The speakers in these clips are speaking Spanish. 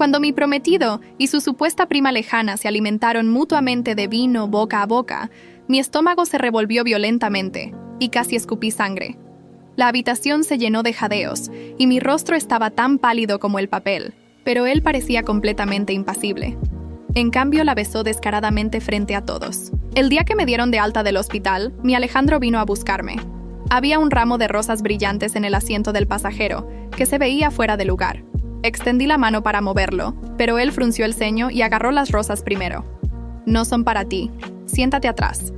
Cuando mi prometido y su supuesta prima lejana se alimentaron mutuamente de vino boca a boca, mi estómago se revolvió violentamente y casi escupí sangre. La habitación se llenó de jadeos y mi rostro estaba tan pálido como el papel, pero él parecía completamente impasible. En cambio, la besó descaradamente frente a todos. El día que me dieron de alta del hospital, mi Alejandro vino a buscarme. Había un ramo de rosas brillantes en el asiento del pasajero, que se veía fuera de lugar. Extendí la mano para moverlo, pero él frunció el ceño y agarró las rosas primero. No son para ti. Siéntate atrás.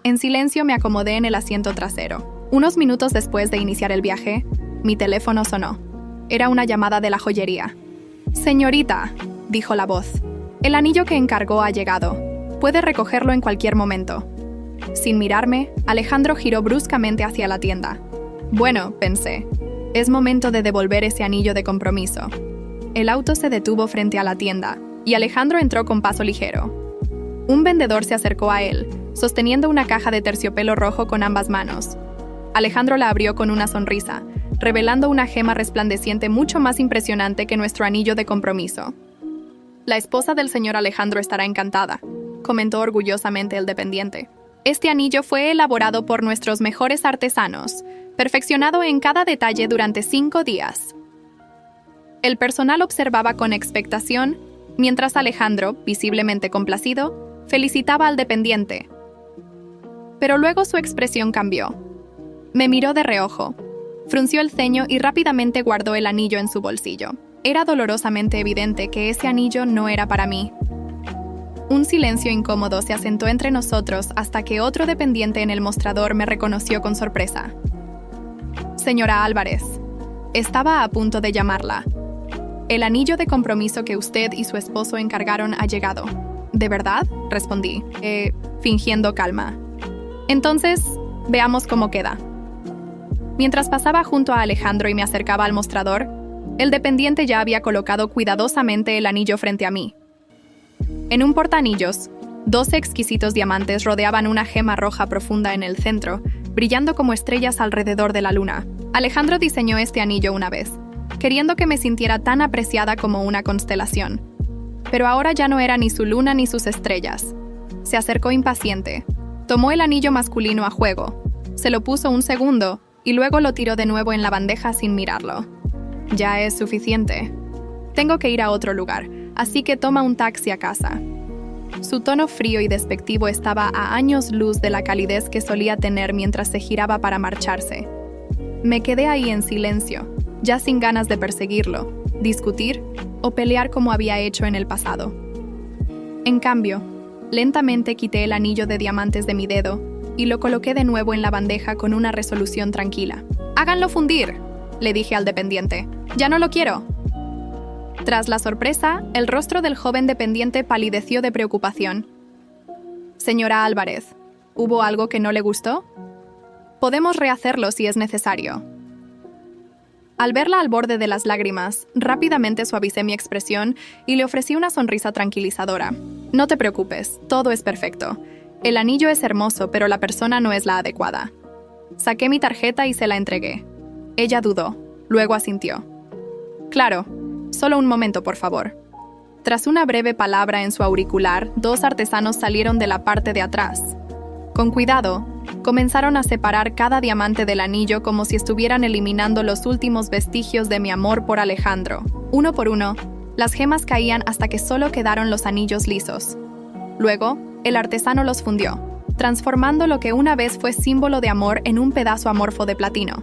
En silencio me acomodé en el asiento trasero. Unos minutos después de iniciar el viaje, mi teléfono sonó. Era una llamada de la joyería. «Señorita», dijo la voz, «el anillo que encargó ha llegado. Puede recogerlo en cualquier momento». Sin mirarme, Alejandro giró bruscamente hacia la tienda. Bueno, pensé, es momento de devolver ese anillo de compromiso. El auto se detuvo frente a la tienda, y Alejandro entró con paso ligero. Un vendedor se acercó a él, sosteniendo una caja de terciopelo rojo con ambas manos. Alejandro la abrió con una sonrisa, revelando una gema resplandeciente mucho más impresionante que nuestro anillo de compromiso. «La esposa del señor Alejandro estará encantada», comentó orgullosamente el dependiente. «Este anillo fue elaborado por nuestros mejores artesanos, perfeccionado en cada detalle durante 5 días». El personal observaba con expectación, mientras Alejandro, visiblemente complacido, felicitaba al dependiente. Pero luego su expresión cambió. Me miró de reojo, frunció el ceño y rápidamente guardó el anillo en su bolsillo. Era dolorosamente evidente que ese anillo no era para mí. Un silencio incómodo se asentó entre nosotros hasta que otro dependiente en el mostrador me reconoció con sorpresa. «Señora Álvarez», estaba a punto de llamarla. «El anillo de compromiso que usted y su esposo encargaron ha llegado». «¿De verdad?», respondí, fingiendo calma. «Entonces, veamos cómo queda». Mientras pasaba junto a Alejandro y me acercaba al mostrador, el dependiente ya había colocado cuidadosamente el anillo frente a mí. En un portaanillos, 12 exquisitos diamantes rodeaban una gema roja profunda en el centro, brillando como estrellas alrededor de la luna. Alejandro diseñó este anillo una vez, queriendo que me sintiera tan apreciada como una constelación. Pero ahora ya no era ni su luna ni sus estrellas. Se acercó impaciente, tomó el anillo masculino a juego, se lo puso un segundo y luego lo tiró de nuevo en la bandeja sin mirarlo. «Ya es suficiente. Tengo que ir a otro lugar, así que toma un taxi a casa». Su tono frío y despectivo estaba a años luz de la calidez que solía tener mientras se giraba para marcharse. Me quedé ahí en silencio, ya sin ganas de perseguirlo, discutir o pelear como había hecho en el pasado. En cambio, lentamente quité el anillo de diamantes de mi dedo y lo coloqué de nuevo en la bandeja con una resolución tranquila. «Háganlo fundir», le dije al dependiente. «Ya no lo quiero». Tras la sorpresa, el rostro del joven dependiente palideció de preocupación. «Señora Álvarez, ¿hubo algo que no le gustó? Podemos rehacerlo si es necesario». Al verla al borde de las lágrimas, rápidamente suavicé mi expresión y le ofrecí una sonrisa tranquilizadora. «No te preocupes, todo es perfecto. El anillo es hermoso, pero la persona no es la adecuada». Saqué mi tarjeta y se la entregué. Ella dudó, luego asintió. «Claro, solo un momento, por favor». Tras una breve palabra en su auricular, 2 artesanos salieron de la parte de atrás. Con cuidado, comenzaron a separar cada diamante del anillo como si estuvieran eliminando los últimos vestigios de mi amor por Alejandro. Uno por uno, las gemas caían hasta que solo quedaron los anillos lisos. Luego, el artesano los fundió, transformando lo que una vez fue símbolo de amor en un pedazo amorfo de platino.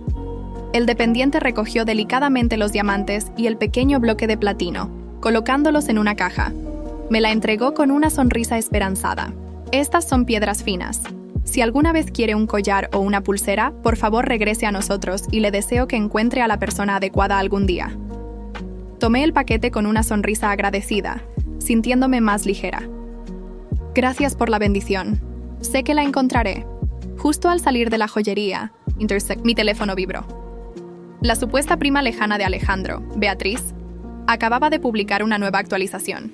El dependiente recogió delicadamente los diamantes y el pequeño bloque de platino, colocándolos en una caja. Me la entregó con una sonrisa esperanzada. «Estas son piedras finas. Si alguna vez quiere un collar o una pulsera, por favor regrese a nosotros y le deseo que encuentre a la persona adecuada algún día». Tomé el paquete con una sonrisa agradecida, sintiéndome más ligera. «Gracias por la bendición. Sé que la encontraré». Justo al salir de la joyería, mi teléfono vibró. La supuesta prima lejana de Alejandro, Beatriz, acababa de publicar una nueva actualización.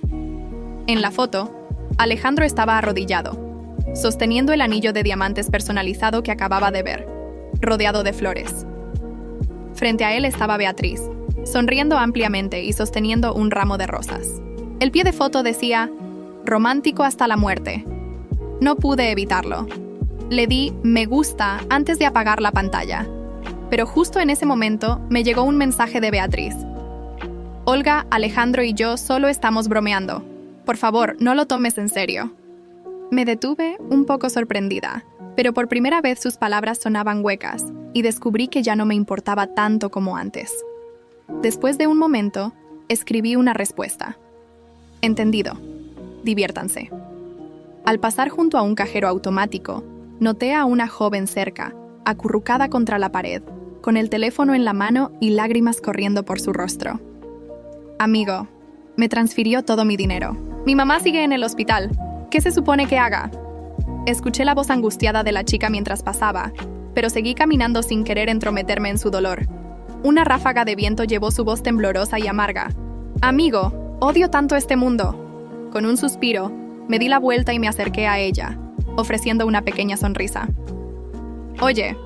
En la foto, Alejandro estaba arrodillado, sosteniendo el anillo de diamantes personalizado que acababa de ver, rodeado de flores. Frente a él estaba Beatriz, sonriendo ampliamente y sosteniendo un ramo de rosas. El pie de foto decía, romántico hasta la muerte. No pude evitarlo. Le di me gusta antes de apagar la pantalla. Pero justo en ese momento me llegó un mensaje de Beatriz. Olga, Alejandro y yo solo estamos bromeando. Por favor, no lo tomes en serio. Me detuve un poco sorprendida, pero por primera vez sus palabras sonaban huecas y descubrí que ya no me importaba tanto como antes. Después de un momento, escribí una respuesta. Entendido. Diviértanse. Al pasar junto a un cajero automático, noté a una joven cerca, acurrucada contra la pared, con el teléfono en la mano y lágrimas corriendo por su rostro. Amigo, me transfirió todo mi dinero. Mi mamá sigue en el hospital. ¿Qué se supone que haga? Escuché la voz angustiada de la chica mientras pasaba, pero seguí caminando sin querer entrometerme en su dolor. Una ráfaga de viento llevó su voz temblorosa y amarga. Amigo, odio tanto este mundo. Con un suspiro, me di la vuelta y me acerqué a ella, ofreciendo una pequeña sonrisa. Oye,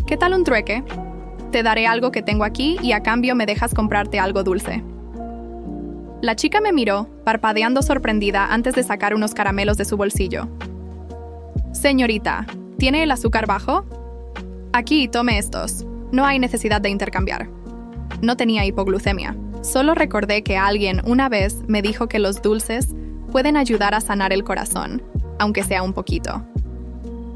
¿qué tal un trueque? Te daré algo que tengo aquí y a cambio me dejas comprarte algo dulce. La chica me miró, parpadeando sorprendida antes de sacar unos caramelos de su bolsillo. Señorita, ¿tiene el azúcar bajo? Aquí, tome estos. No hay necesidad de intercambiar. No tenía hipoglucemia. Solo recordé que alguien una vez me dijo que los dulces pueden ayudar a sanar el corazón, aunque sea un poquito.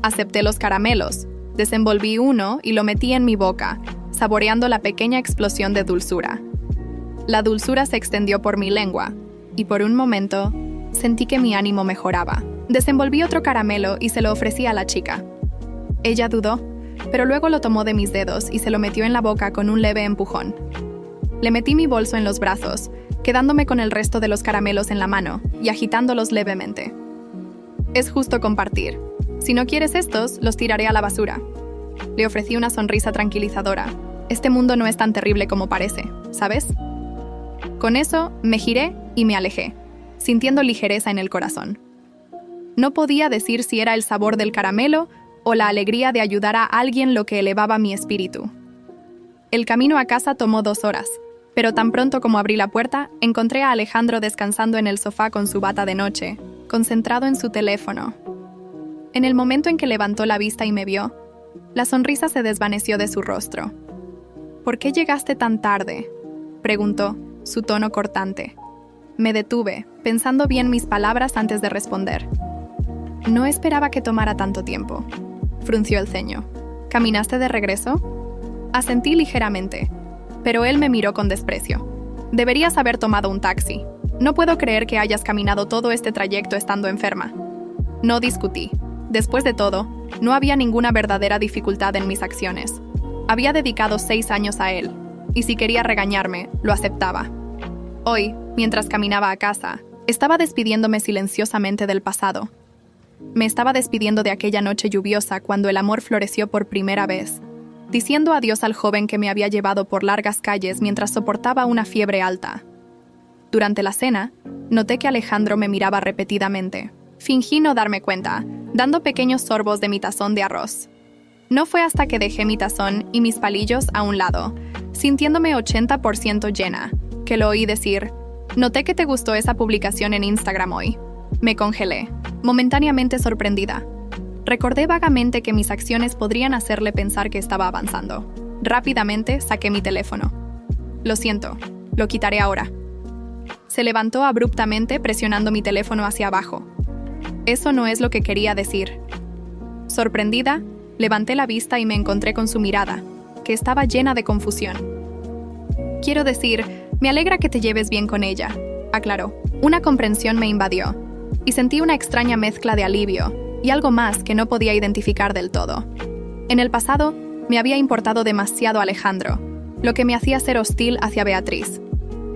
Acepté los caramelos, desenvolví uno y lo metí en mi boca, saboreando la pequeña explosión de dulzura. La dulzura se extendió por mi lengua, y por un momento sentí que mi ánimo mejoraba. Desenvolví otro caramelo y se lo ofrecí a la chica. Ella dudó, pero luego lo tomó de mis dedos y se lo metió en la boca con un leve empujón. Le metí mi bolso en los brazos, quedándome con el resto de los caramelos en la mano y agitándolos levemente. Es justo compartir. Si no quieres estos, los tiraré a la basura. Le ofrecí una sonrisa tranquilizadora. Este mundo no es tan terrible como parece, ¿sabes? Con eso, me giré y me alejé, sintiendo ligereza en el corazón. No podía decir si era el sabor del caramelo o la alegría de ayudar a alguien lo que elevaba mi espíritu. El camino a casa tomó 2 horas, pero tan pronto como abrí la puerta, encontré a Alejandro descansando en el sofá con su bata de noche, concentrado en su teléfono. En el momento en que levantó la vista y me vio, la sonrisa se desvaneció de su rostro. ¿Por qué llegaste tan tarde?, preguntó, su tono cortante. Me detuve, pensando bien mis palabras antes de responder. No esperaba que tomara tanto tiempo. Frunció el ceño. ¿Caminaste de regreso? Asentí ligeramente, pero él me miró con desprecio. Deberías haber tomado un taxi. No puedo creer que hayas caminado todo este trayecto estando enferma. No discutí. Después de todo, no había ninguna verdadera dificultad en mis acciones. Había dedicado 6 años a él, y si quería regañarme, lo aceptaba. Hoy, mientras caminaba a casa, estaba despidiéndome silenciosamente del pasado. Me estaba despidiendo de aquella noche lluviosa cuando el amor floreció por primera vez, diciendo adiós al joven que me había llevado por largas calles mientras soportaba una fiebre alta. Durante la cena, noté que Alejandro me miraba repetidamente. Fingí no darme cuenta, dando pequeños sorbos de mi tazón de arroz. No fue hasta que dejé mi tazón y mis palillos a un lado, sintiéndome 80% llena, que lo oí decir, noté que te gustó esa publicación en Instagram hoy. Me congelé, momentáneamente sorprendida. Recordé vagamente que mis acciones podrían hacerle pensar que estaba avanzando. Rápidamente saqué mi teléfono. Lo siento, lo quitaré ahora. Se levantó abruptamente presionando mi teléfono hacia abajo. Eso no es lo que quería decir. Sorprendida, levanté la vista y me encontré con su mirada, que estaba llena de confusión. Quiero decir, me alegra que te lleves bien con ella, aclaró. Una comprensión me invadió, y sentí una extraña mezcla de alivio y algo más que no podía identificar del todo. En el pasado, me había importado demasiado Alejandro, lo que me hacía ser hostil hacia Beatriz.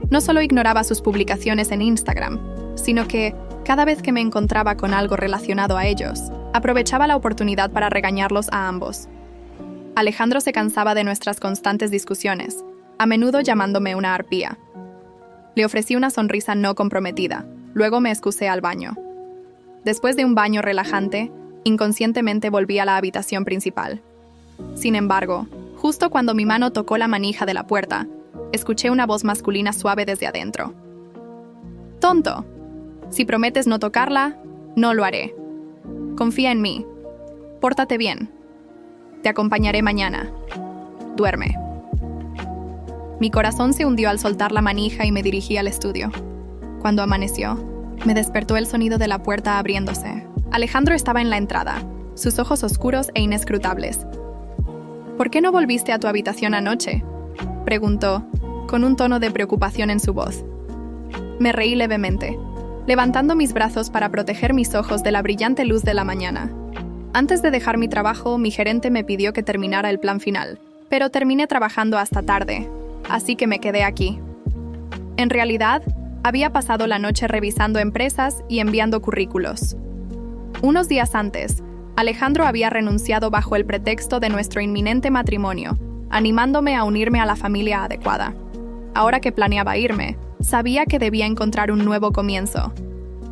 No solo ignoraba sus publicaciones en Instagram, sino que, cada vez que me encontraba con algo relacionado a ellos, aprovechaba la oportunidad para regañarlos a ambos. Alejandro se cansaba de nuestras constantes discusiones, a menudo llamándome una arpía. Le ofrecí una sonrisa no comprometida, luego me excusé al baño. Después de un baño relajante, inconscientemente volví a la habitación principal. Sin embargo, justo cuando mi mano tocó la manija de la puerta, escuché una voz masculina suave desde adentro. «Tonto. Si prometes no tocarla, no lo haré. Confía en mí. Pórtate bien. Te acompañaré mañana. Duerme». Mi corazón se hundió al soltar la manija y me dirigí al estudio. Cuando amaneció, me despertó el sonido de la puerta abriéndose. Alejandro estaba en la entrada, sus ojos oscuros e inescrutables. «¿Por qué no volviste a tu habitación anoche?», preguntó, con un tono de preocupación en su voz. Me reí levemente, levantando mis brazos para proteger mis ojos de la brillante luz de la mañana. Antes de dejar mi trabajo, mi gerente me pidió que terminara el plan final, pero terminé trabajando hasta tarde, así que me quedé aquí. En realidad, había pasado la noche revisando empresas y enviando currículos. Unos días antes, Alejandro había renunciado bajo el pretexto de nuestro inminente matrimonio, animándome a unirme a la familia adecuada. Ahora que planeaba irme, sabía que debía encontrar un nuevo comienzo.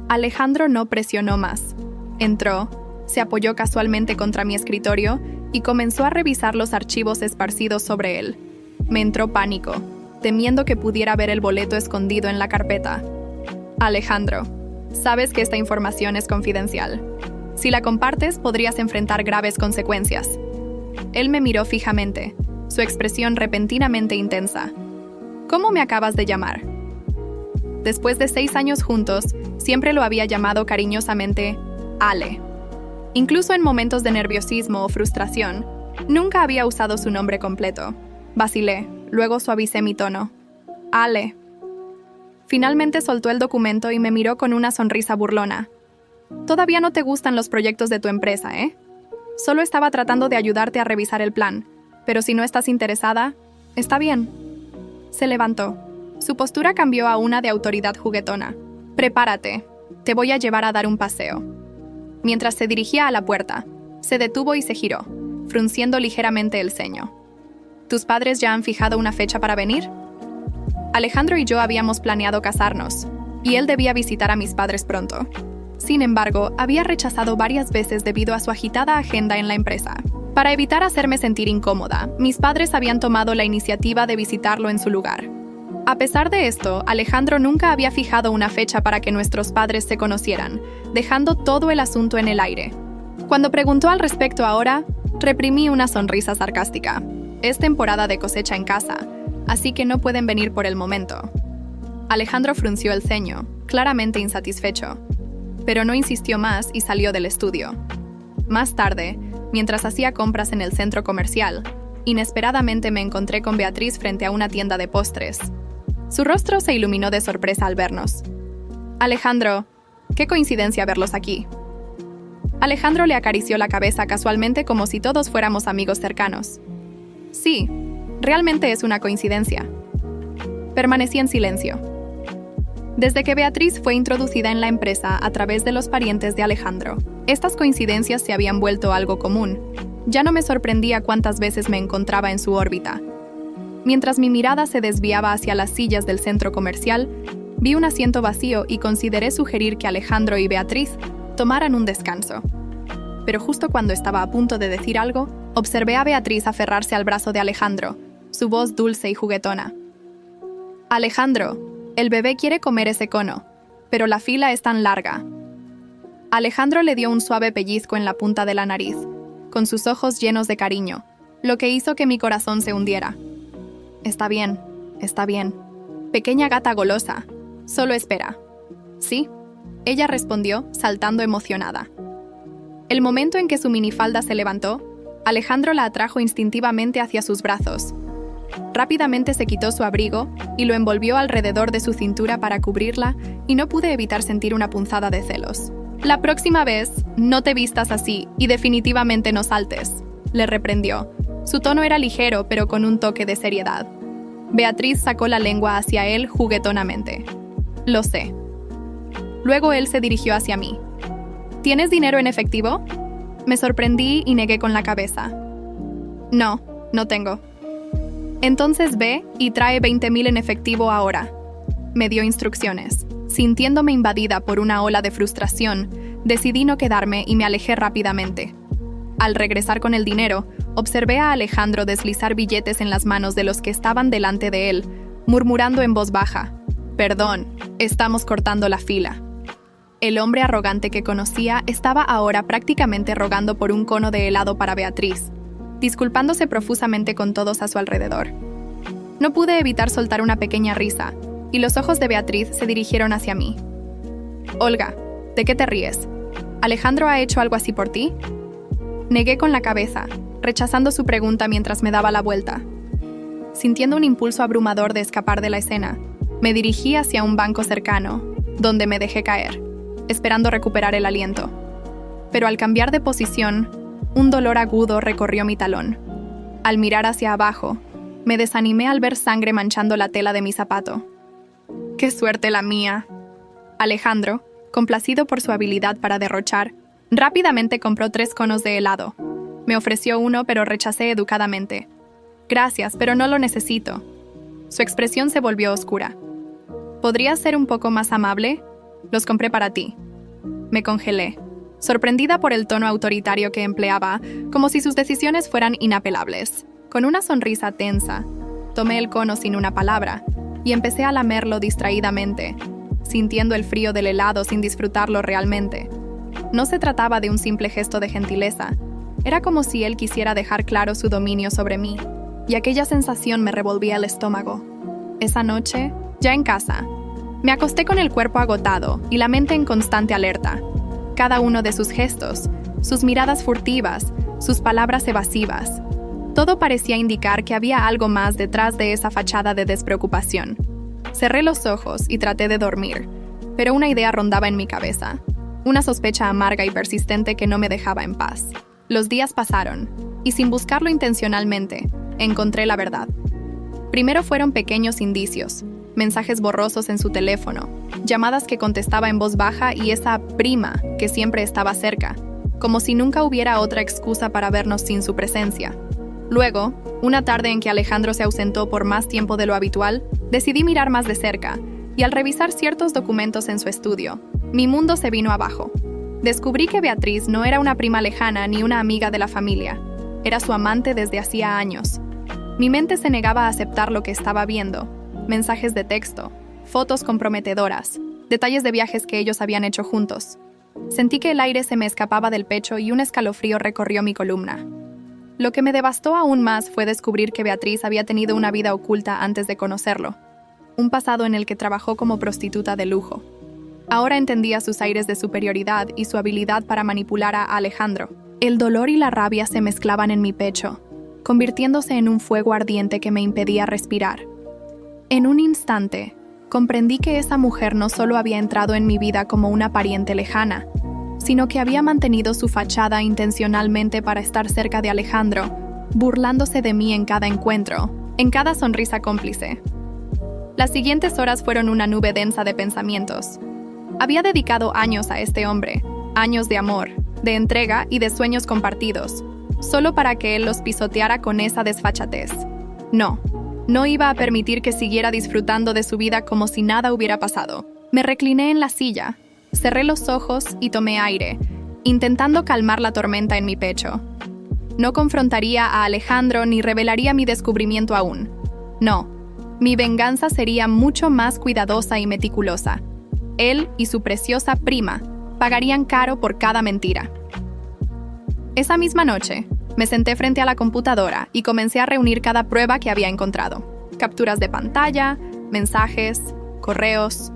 Alejandro no presionó más. Entró, se apoyó casualmente contra mi escritorio y comenzó a revisar los archivos esparcidos sobre él. Me entró pánico, temiendo que pudiera ver el boleto escondido en la carpeta. Alejandro, sabes que esta información es confidencial. Si la compartes, podrías enfrentar graves consecuencias. Él me miró fijamente, su expresión repentinamente intensa. ¿Cómo me acabas de llamar? Después de 6 años juntos, siempre lo había llamado cariñosamente Ale. Incluso en momentos de nerviosismo o frustración, nunca había usado su nombre completo. Vacilé, luego suavicé mi tono. Ale. Finalmente soltó el documento y me miró con una sonrisa burlona. Todavía no te gustan los proyectos de tu empresa, ¿eh? Solo estaba tratando de ayudarte a revisar el plan, pero si no estás interesada, está bien. Se levantó. Su postura cambió a una de autoridad juguetona. Prepárate, te voy a llevar a dar un paseo. Mientras se dirigía a la puerta, se detuvo y se giró, frunciendo ligeramente el ceño. ¿Tus padres ya han fijado una fecha para venir? Alejandro y yo habíamos planeado casarnos, y él debía visitar a mis padres pronto. Sin embargo, había rechazado varias veces debido a su agitada agenda en la empresa. Para evitar hacerme sentir incómoda, mis padres habían tomado la iniciativa de visitarlo en su lugar. A pesar de esto, Alejandro nunca había fijado una fecha para que nuestros padres se conocieran, dejando todo el asunto en el aire. Cuando preguntó al respecto ahora, reprimí una sonrisa sarcástica. Es temporada de cosecha en casa, así que no pueden venir por el momento. Alejandro frunció el ceño, claramente insatisfecho, pero no insistió más y salió del estudio. Más tarde, mientras hacía compras en el centro comercial, inesperadamente me encontré con Beatriz frente a una tienda de postres. Su rostro se iluminó de sorpresa al vernos. Alejandro, qué coincidencia verlos aquí. Alejandro le acarició la cabeza casualmente como si todos fuéramos amigos cercanos. Sí, realmente es una coincidencia. Permanecí en silencio. Desde que Beatriz fue introducida en la empresa a través de los parientes de Alejandro, estas coincidencias se habían vuelto algo común. Ya no me sorprendía cuántas veces me encontraba en su órbita. Mientras mi mirada se desviaba hacia las sillas del centro comercial, vi un asiento vacío y consideré sugerir que Alejandro y Beatriz tomaran un descanso. Pero justo cuando estaba a punto de decir algo, observé a Beatriz aferrarse al brazo de Alejandro, su voz dulce y juguetona. Alejandro, el bebé quiere comer ese cono, pero la fila es tan larga. Alejandro le dio un suave pellizco en la punta de la nariz, con sus ojos llenos de cariño, lo que hizo que mi corazón se hundiera. Está bien, pequeña gata golosa, solo espera. ¿Sí? Ella respondió, saltando emocionada. El momento en que su minifalda se levantó, Alejandro la atrajo instintivamente hacia sus brazos. Rápidamente se quitó su abrigo y lo envolvió alrededor de su cintura para cubrirla y no pude evitar sentir una punzada de celos. La próxima vez, no te vistas así y definitivamente no saltes, le reprendió. Su tono era ligero pero con un toque de seriedad. Beatriz sacó la lengua hacia él juguetonamente. Lo sé. Luego él se dirigió hacia mí. ¿Tienes dinero en efectivo? Me sorprendí y negué con la cabeza. No, no tengo. Entonces ve y trae 20,000 en efectivo ahora. Me dio instrucciones. Sintiéndome invadida por una ola de frustración, decidí no quedarme y me alejé rápidamente. Al regresar con el dinero, observé a Alejandro deslizar billetes en las manos de los que estaban delante de él, murmurando en voz baja: «Perdón, estamos cortando la fila». El hombre arrogante que conocía estaba ahora prácticamente rogando por un cono de helado para Beatriz, disculpándose profusamente con todos a su alrededor. No pude evitar soltar una pequeña risa, y los ojos de Beatriz se dirigieron hacia mí. «Olga, ¿de qué te ríes? ¿Alejandro ha hecho algo así por ti?». Negué con la cabeza, rechazando su pregunta mientras me daba la vuelta. Sintiendo un impulso abrumador de escapar de la escena, me dirigí hacia un banco cercano, donde me dejé caer, esperando recuperar el aliento. Pero al cambiar de posición, un dolor agudo recorrió mi talón. Al mirar hacia abajo, me desanimé al ver sangre manchando la tela de mi zapato. ¡Qué suerte la mía! Alejandro, complacido por su habilidad para derrochar, rápidamente compró 3 conos de helado. Me ofreció uno, pero rechacé educadamente. «Gracias, pero no lo necesito». Su expresión se volvió oscura. «¿Podrías ser un poco más amable? Los compré para ti». Me congelé, sorprendida por el tono autoritario que empleaba, como si sus decisiones fueran inapelables. Con una sonrisa tensa, tomé el cono sin una palabra y empecé a lamerlo distraídamente, sintiendo el frío del helado sin disfrutarlo realmente. No se trataba de un simple gesto de gentileza. Era como si él quisiera dejar claro su dominio sobre mí, y aquella sensación me revolvía el estómago. Esa noche, ya en casa, me acosté con el cuerpo agotado y la mente en constante alerta. Cada uno de sus gestos, sus miradas furtivas, sus palabras evasivas, todo parecía indicar que había algo más detrás de esa fachada de despreocupación. Cerré los ojos y traté de dormir, pero una idea rondaba en mi cabeza, una sospecha amarga y persistente que no me dejaba en paz. Los días pasaron, y sin buscarlo intencionalmente, encontré la verdad. Primero fueron pequeños indicios, mensajes borrosos en su teléfono, llamadas que contestaba en voz baja y esa prima que siempre estaba cerca, como si nunca hubiera otra excusa para vernos sin su presencia. Luego, una tarde en que Alejandro se ausentó por más tiempo de lo habitual, decidí mirar más de cerca, y al revisar ciertos documentos en su estudio, mi mundo se vino abajo. Descubrí que Beatriz no era una prima lejana ni una amiga de la familia, era su amante desde hacía años. Mi mente se negaba a aceptar lo que estaba viendo: mensajes de texto, fotos comprometedoras, detalles de viajes que ellos habían hecho juntos. Sentí que el aire se me escapaba del pecho y un escalofrío recorrió mi columna. Lo que me devastó aún más fue descubrir que Beatriz había tenido una vida oculta antes de conocerlo, un pasado en el que trabajó como prostituta de lujo. Ahora entendía sus aires de superioridad y su habilidad para manipular a Alejandro. El dolor y la rabia se mezclaban en mi pecho, convirtiéndose en un fuego ardiente que me impedía respirar. En un instante, comprendí que esa mujer no solo había entrado en mi vida como una pariente lejana, sino que había mantenido su fachada intencionalmente para estar cerca de Alejandro, burlándose de mí en cada encuentro, en cada sonrisa cómplice. Las siguientes horas fueron una nube densa de pensamientos. Había dedicado años a este hombre, años de amor, de entrega y de sueños compartidos, solo para que él los pisoteara con esa desfachatez. No iba a permitir que siguiera disfrutando de su vida como si nada hubiera pasado. Me recliné en la silla, cerré los ojos y tomé aire, intentando calmar la tormenta en mi pecho. No confrontaría a Alejandro ni revelaría mi descubrimiento aún. No, mi venganza sería mucho más cuidadosa y meticulosa. Él y su preciosa prima pagarían caro por cada mentira. Esa misma noche, me senté frente a la computadora y comencé a reunir cada prueba que había encontrado. Capturas de pantalla, mensajes, correos,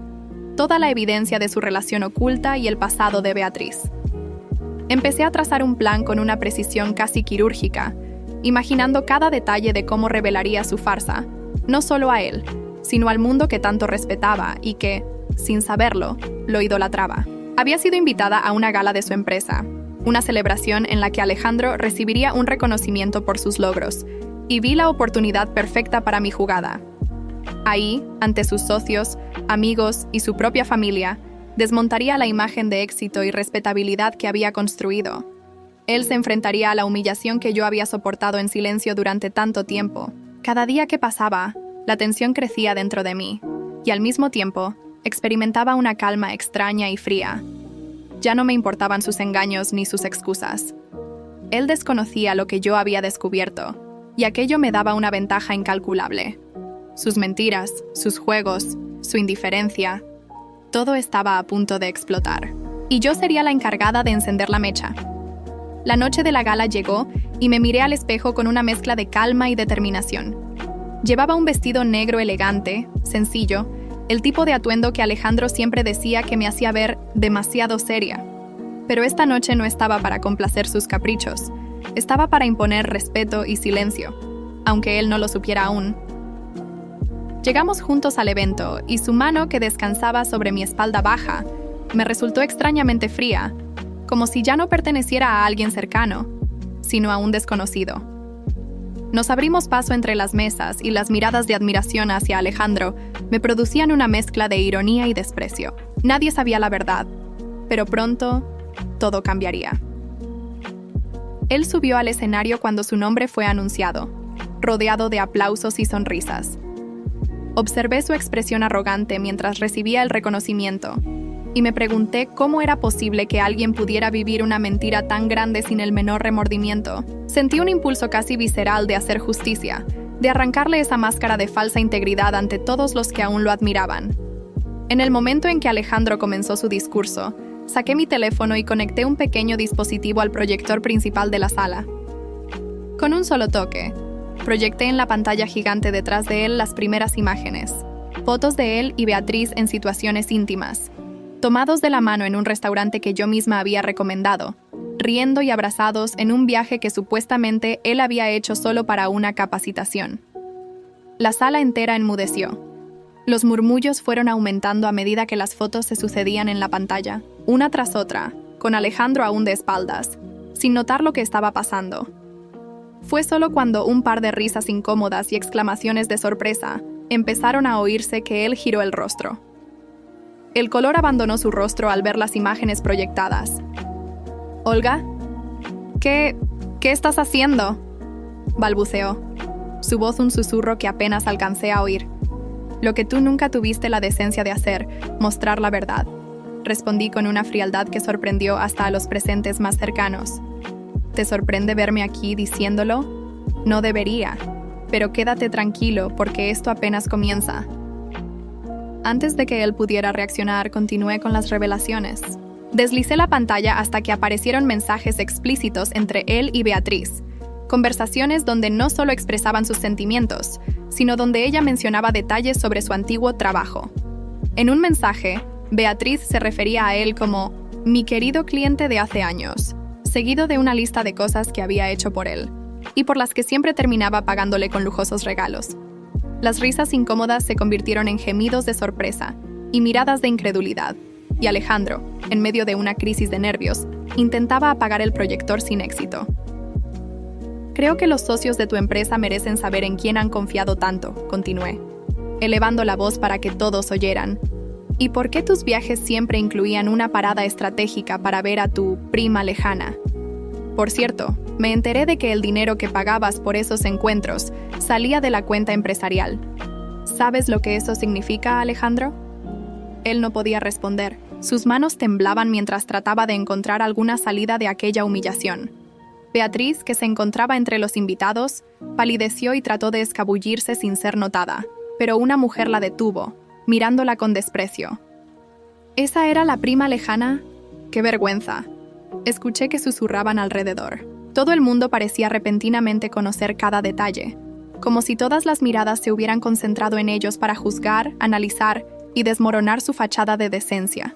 toda la evidencia de su relación oculta y el pasado de Beatriz. Empecé a trazar un plan con una precisión casi quirúrgica, imaginando cada detalle de cómo revelaría su farsa, no solo a él, sino al mundo que tanto respetaba y que, sin saberlo, lo idolatraba. Había sido invitada a una gala de su empresa, una celebración en la que Alejandro recibiría un reconocimiento por sus logros, y vi la oportunidad perfecta para mi jugada. Ahí, ante sus socios, amigos y su propia familia, desmontaría la imagen de éxito y respetabilidad que había construido. Él se enfrentaría a la humillación que yo había soportado en silencio durante tanto tiempo. Cada día que pasaba, la tensión crecía dentro de mí, y al mismo tiempo, experimentaba una calma extraña y fría. Ya no me importaban sus engaños ni sus excusas. Él desconocía lo que yo había descubierto, y aquello me daba una ventaja incalculable. sus mentiras, sus juegos, su indiferencia. Todo estaba a punto de explotar. Y yo sería la encargada de encender la mecha. La noche de la gala llegó y me miré al espejo con una mezcla de calma y determinación. Llevaba un vestido negro elegante, sencillo, el tipo de atuendo que Alejandro siempre decía que me hacía ver demasiado seria. Pero esta noche no estaba para complacer sus caprichos, estaba para imponer respeto y silencio, aunque él no lo supiera aún. Llegamos juntos al evento y su mano, que descansaba sobre mi espalda baja, me resultó extrañamente fría, como si ya no perteneciera a alguien cercano, sino a un desconocido. Nos abrimos paso entre las mesas y las miradas de admiración hacia Alejandro me producían una mezcla de ironía y desprecio. Nadie sabía la verdad, pero pronto todo cambiaría. Él subió al escenario cuando su nombre fue anunciado, rodeado de aplausos y sonrisas. Observé su expresión arrogante mientras recibía el reconocimiento y me pregunté cómo era posible que alguien pudiera vivir una mentira tan grande sin el menor remordimiento. Sentí un impulso casi visceral de hacer justicia, de arrancarle esa máscara de falsa integridad ante todos los que aún lo admiraban. En el momento en que Alejandro comenzó su discurso, saqué mi teléfono y conecté un pequeño dispositivo al proyector principal de la sala. Con un solo toque, proyecté en la pantalla gigante detrás de él las primeras imágenes, fotos de él y Beatriz en situaciones íntimas, tomados de la mano en un restaurante que yo misma había recomendado, riendo y abrazados en un viaje que supuestamente él había hecho solo para una capacitación. La sala entera enmudeció. Los murmullos fueron aumentando a medida que las fotos se sucedían en la pantalla, una tras otra, con Alejandro aún de espaldas, sin notar lo que estaba pasando. Fue solo cuando un par de risas incómodas y exclamaciones de sorpresa empezaron a oírse que él giró el rostro. El color abandonó su rostro al ver las imágenes proyectadas. «Olga, ¿qué estás haciendo?», balbuceó, su voz un susurro que apenas alcancé a oír. «Lo que tú nunca tuviste la decencia de hacer, mostrar la verdad», respondí con una frialdad que sorprendió hasta a los presentes más cercanos. «¿Te sorprende verme aquí diciéndolo? No debería, pero quédate tranquilo porque esto apenas comienza». Antes de que él pudiera reaccionar, continué con las revelaciones. Deslicé la pantalla hasta que aparecieron mensajes explícitos entre él y Beatriz, conversaciones donde no solo expresaban sus sentimientos, sino donde ella mencionaba detalles sobre su antiguo trabajo. En un mensaje, Beatriz se refería a él como «mi querido cliente de hace años», seguido de una lista de cosas que había hecho por él, y por las que siempre terminaba pagándole con lujosos regalos. Las risas incómodas se convirtieron en gemidos de sorpresa y miradas de incredulidad, y Alejandro, en medio de una crisis de nervios, intentaba apagar el proyector sin éxito. «Creo que los socios de tu empresa merecen saber en quién han confiado tanto», continué, elevando la voz para que todos oyeran. «¿Y por qué tus viajes siempre incluían una parada estratégica para ver a tu prima lejana? Por cierto, me enteré de que el dinero que pagabas por esos encuentros salía de la cuenta empresarial. ¿Sabes lo que eso significa, Alejandro?». Él no podía responder. Sus manos temblaban mientras trataba de encontrar alguna salida de aquella humillación. Beatriz, que se encontraba entre los invitados, palideció y trató de escabullirse sin ser notada, pero una mujer la detuvo, mirándola con desprecio. «¿Esa era la prima lejana? ¡Qué vergüenza!». Escuché que susurraban alrededor. Todo el mundo parecía repentinamente conocer cada detalle, como si todas las miradas se hubieran concentrado en ellos para juzgar, analizar y desmoronar su fachada de decencia.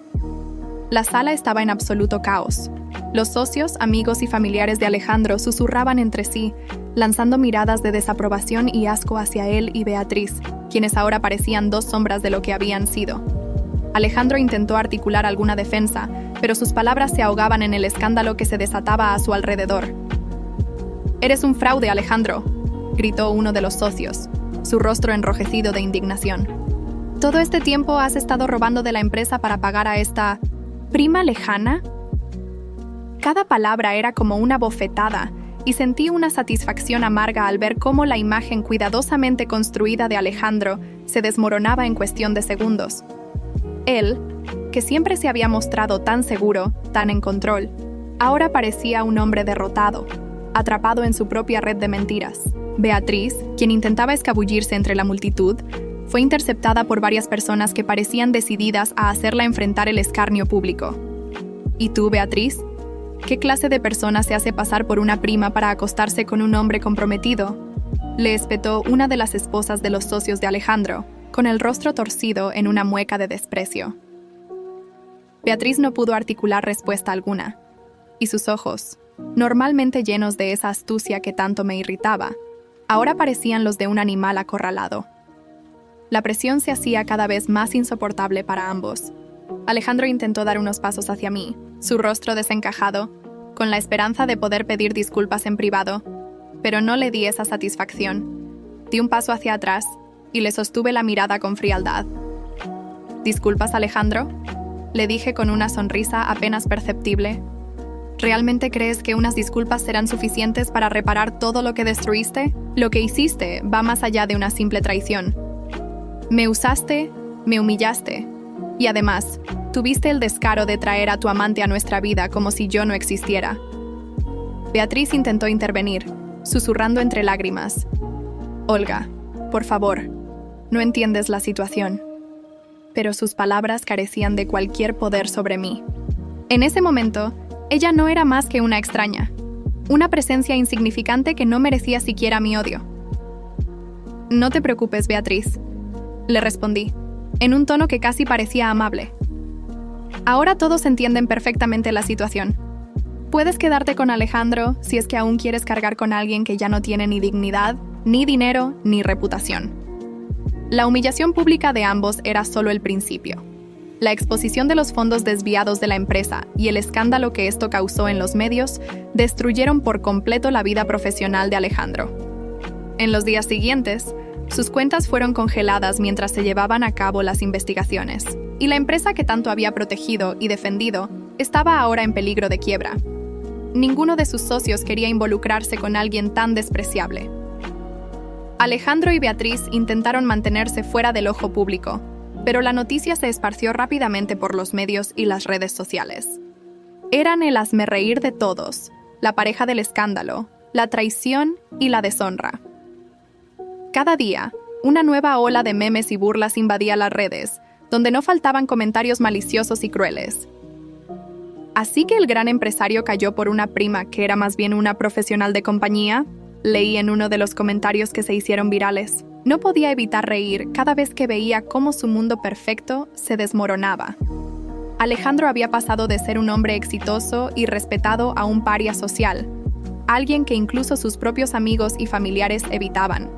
La sala estaba en absoluto caos. Los socios, amigos y familiares de Alejandro susurraban entre sí, lanzando miradas de desaprobación y asco hacia él y Beatriz, quienes ahora parecían dos sombras de lo que habían sido. Alejandro intentó articular alguna defensa, pero sus palabras se ahogaban en el escándalo que se desataba a su alrededor. «Eres un fraude, Alejandro», gritó uno de los socios, su rostro enrojecido de indignación. «¿Todo este tiempo has estado robando de la empresa para pagar a esta prima lejana?». Cada palabra era como una bofetada, y sentí una satisfacción amarga al ver cómo la imagen cuidadosamente construida de Alejandro se desmoronaba en cuestión de segundos. Él, que siempre se había mostrado tan seguro, tan en control, ahora parecía un hombre derrotado, atrapado en su propia red de mentiras. Beatriz, quien intentaba escabullirse entre la multitud, fue interceptada por varias personas que parecían decididas a hacerla enfrentar el escarnio público. ¿Y tú, Beatriz? ¿Qué clase de persona se hace pasar por una prima para acostarse con un hombre comprometido?, le espetó una de las esposas de los socios de Alejandro, con el rostro torcido en una mueca de desprecio. Beatriz no pudo articular respuesta alguna, y sus ojos, normalmente llenos de esa astucia que tanto me irritaba, ahora parecían los de un animal acorralado. La presión se hacía cada vez más insoportable para ambos. Alejandro intentó dar unos pasos hacia mí, su rostro desencajado, con la esperanza de poder pedir disculpas en privado, pero no le di esa satisfacción. Di un paso hacia atrás y le sostuve la mirada con frialdad. ¿Disculpas, Alejandro?, le dije con una sonrisa apenas perceptible. ¿Realmente crees que unas disculpas serán suficientes para reparar todo lo que destruiste? Lo que hiciste va más allá de una simple traición. Me usaste, me humillaste, y además, tuviste el descaro de traer a tu amante a nuestra vida como si yo no existiera. Beatriz intentó intervenir, susurrando entre lágrimas. Olga, por favor, no entiendes la situación. Pero sus palabras carecían de cualquier poder sobre mí. En ese momento, ella no era más que una extraña, una presencia insignificante que no merecía siquiera mi odio. No te preocupes, Beatriz, le respondí, en un tono que casi parecía amable. Ahora todos entienden perfectamente la situación. Puedes quedarte con Alejandro si es que aún quieres cargar con alguien que ya no tiene ni dignidad, ni dinero, ni reputación. La humillación pública de ambos era solo el principio. La exposición de los fondos desviados de la empresa y el escándalo que esto causó en los medios destruyeron por completo la vida profesional de Alejandro. En los días siguientes, sus cuentas fueron congeladas mientras se llevaban a cabo las investigaciones, y la empresa que tanto había protegido y defendido estaba ahora en peligro de quiebra. Ninguno de sus socios quería involucrarse con alguien tan despreciable. Alejandro y Beatriz intentaron mantenerse fuera del ojo público, pero la noticia se esparció rápidamente por los medios y las redes sociales. Eran el hazmerreír de todos, la pareja del escándalo, la traición y la deshonra. Cada día, una nueva ola de memes y burlas invadía las redes, donde no faltaban comentarios maliciosos y crueles. ¿Así que el gran empresario cayó por una prima que era más bien una profesional de compañía?, leí en uno de los comentarios que se hicieron virales. No podía evitar reír cada vez que veía cómo su mundo perfecto se desmoronaba. Alejandro había pasado de ser un hombre exitoso y respetado a un paria social, alguien que incluso sus propios amigos y familiares evitaban.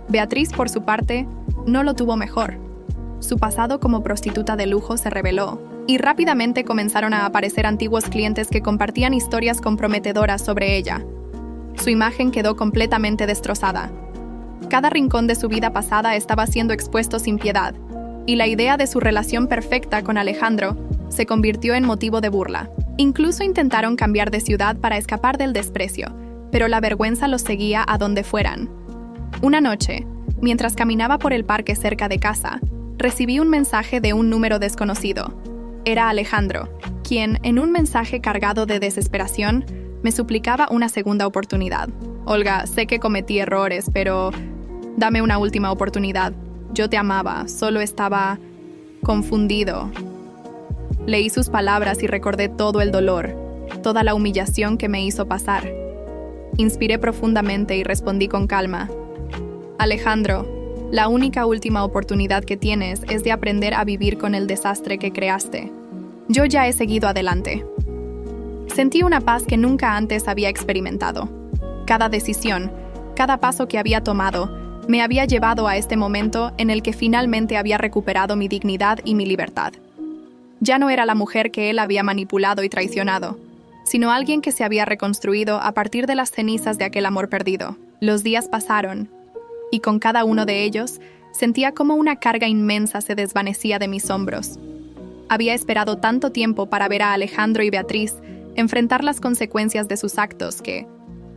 Beatriz, por su parte, no lo tuvo mejor. Su pasado como prostituta de lujo se reveló, y rápidamente comenzaron a aparecer antiguos clientes que compartían historias comprometedoras sobre ella. Su imagen quedó completamente destrozada. Cada rincón de su vida pasada estaba siendo expuesto sin piedad, y la idea de su relación perfecta con Alejandro se convirtió en motivo de burla. Incluso intentaron cambiar de ciudad para escapar del desprecio, pero la vergüenza los seguía a donde fueran. Una noche, mientras caminaba por el parque cerca de casa, recibí un mensaje de un número desconocido. Era Alejandro, quien, en un mensaje cargado de desesperación, me suplicaba una segunda oportunidad. Olga, sé que cometí errores, pero dame una última oportunidad. Yo te amaba, solo estaba confundido. Leí sus palabras y recordé todo el dolor, toda la humillación que me hizo pasar. Inspiré profundamente y respondí con calma. Alejandro, la única última oportunidad que tienes es de aprender a vivir con el desastre que creaste. Yo ya he seguido adelante. Sentí una paz que nunca antes había experimentado. Cada decisión, cada paso que había tomado, me había llevado a este momento en el que finalmente había recuperado mi dignidad y mi libertad. Ya no era la mujer que él había manipulado y traicionado, sino alguien que se había reconstruido a partir de las cenizas de aquel amor perdido. Los días pasaron, y con cada uno de ellos sentía como una carga inmensa se desvanecía de mis hombros. Había esperado tanto tiempo para ver a Alejandro y Beatriz enfrentar las consecuencias de sus actos que,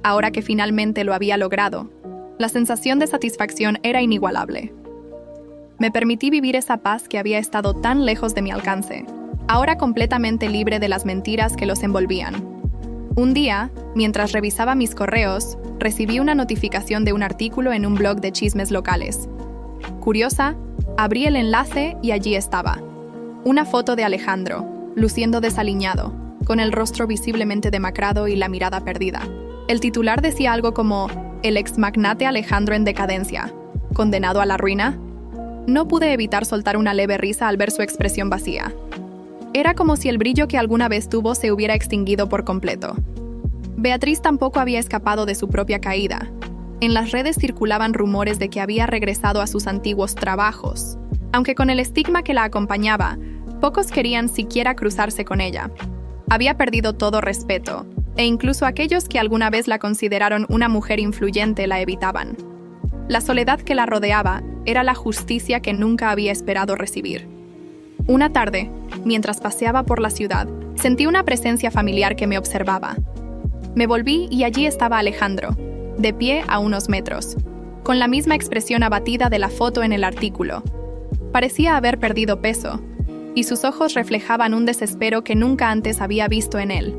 ahora que finalmente lo había logrado, la sensación de satisfacción era inigualable. Me permití vivir esa paz que había estado tan lejos de mi alcance, ahora completamente libre de las mentiras que los envolvían. Un día, mientras revisaba mis correos, recibí una notificación de un artículo en un blog de chismes locales. Curiosa, abrí el enlace y allí estaba. Una foto de Alejandro, luciendo desaliñado, con el rostro visiblemente demacrado y la mirada perdida. El titular decía algo como: «El exmagnate Alejandro en decadencia, condenado a la ruina». No pude evitar soltar una leve risa al ver su expresión vacía. Era como si el brillo que alguna vez tuvo se hubiera extinguido por completo. Beatriz tampoco había escapado de su propia caída. En las redes circulaban rumores de que había regresado a sus antiguos trabajos. Aunque con el estigma que la acompañaba, pocos querían siquiera cruzarse con ella. Había perdido todo respeto, e incluso aquellos que alguna vez la consideraron una mujer influyente la evitaban. La soledad que la rodeaba era la justicia que nunca había esperado recibir. Una tarde, mientras paseaba por la ciudad, sentí una presencia familiar que me observaba. Me volví y allí estaba Alejandro, de pie a unos metros, con la misma expresión abatida de la foto en el artículo. Parecía haber perdido peso, y sus ojos reflejaban un desespero que nunca antes había visto en él.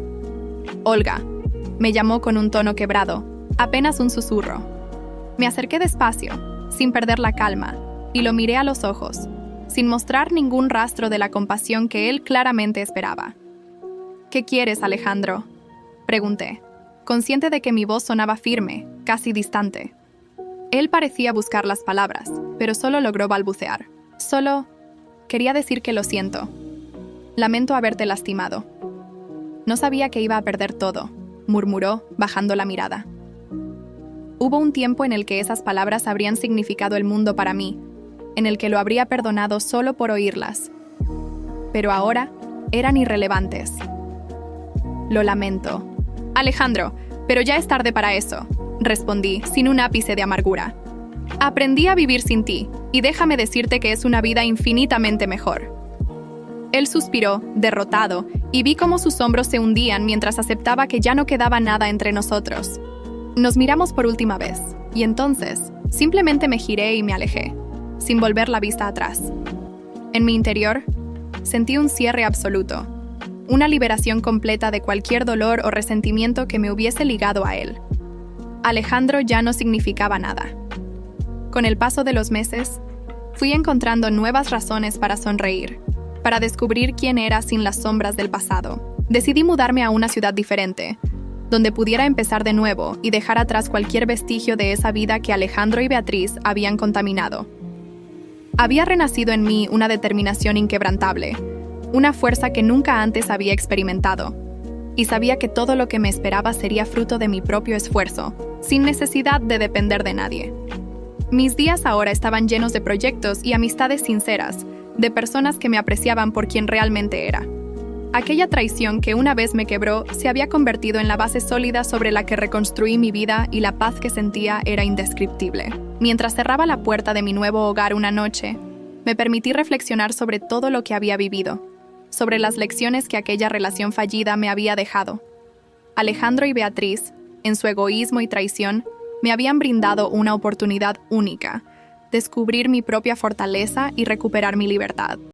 «Olga», me llamó con un tono quebrado, apenas un susurro. Me acerqué despacio, sin perder la calma, y lo miré a los ojos, sin mostrar ningún rastro de la compasión que él claramente esperaba. «¿Qué quieres, Alejandro?», pregunté, consciente de que mi voz sonaba firme, casi distante. Él parecía buscar las palabras, pero solo logró balbucear. «Solo quería decir que lo siento. Lamento haberte lastimado». «No sabía que iba a perder todo», murmuró, bajando la mirada. Hubo un tiempo en el que esas palabras habrían significado el mundo para mí, en el que lo habría perdonado solo por oírlas. Pero ahora eran irrelevantes. «Lo lamento». «Alejandro, pero ya es tarde para eso», respondí, sin un ápice de amargura. «Aprendí a vivir sin ti, y déjame decirte que es una vida infinitamente mejor». Él suspiró, derrotado, y vi cómo sus hombros se hundían mientras aceptaba que ya no quedaba nada entre nosotros. Nos miramos por última vez, y entonces, simplemente me giré y me alejé, sin volver la vista atrás. En mi interior, sentí un cierre absoluto, una liberación completa de cualquier dolor o resentimiento que me hubiese ligado a él. Alejandro ya no significaba nada. Con el paso de los meses, fui encontrando nuevas razones para sonreír, para descubrir quién era sin las sombras del pasado. Decidí mudarme a una ciudad diferente, donde pudiera empezar de nuevo y dejar atrás cualquier vestigio de esa vida que Alejandro y Beatriz habían contaminado. Había renacido en mí una determinación inquebrantable, una fuerza que nunca antes había experimentado, y sabía que todo lo que me esperaba sería fruto de mi propio esfuerzo, sin necesidad de depender de nadie. Mis días ahora estaban llenos de proyectos y amistades sinceras, de personas que me apreciaban por quien realmente era. Aquella traición que una vez me quebró se había convertido en la base sólida sobre la que reconstruí mi vida, y la paz que sentía era indescriptible. Mientras cerraba la puerta de mi nuevo hogar una noche, me permití reflexionar sobre todo lo que había vivido, sobre las lecciones que aquella relación fallida me había dejado. Alejandro y Beatriz, en su egoísmo y traición, me habían brindado una oportunidad única: descubrir mi propia fortaleza y recuperar mi libertad.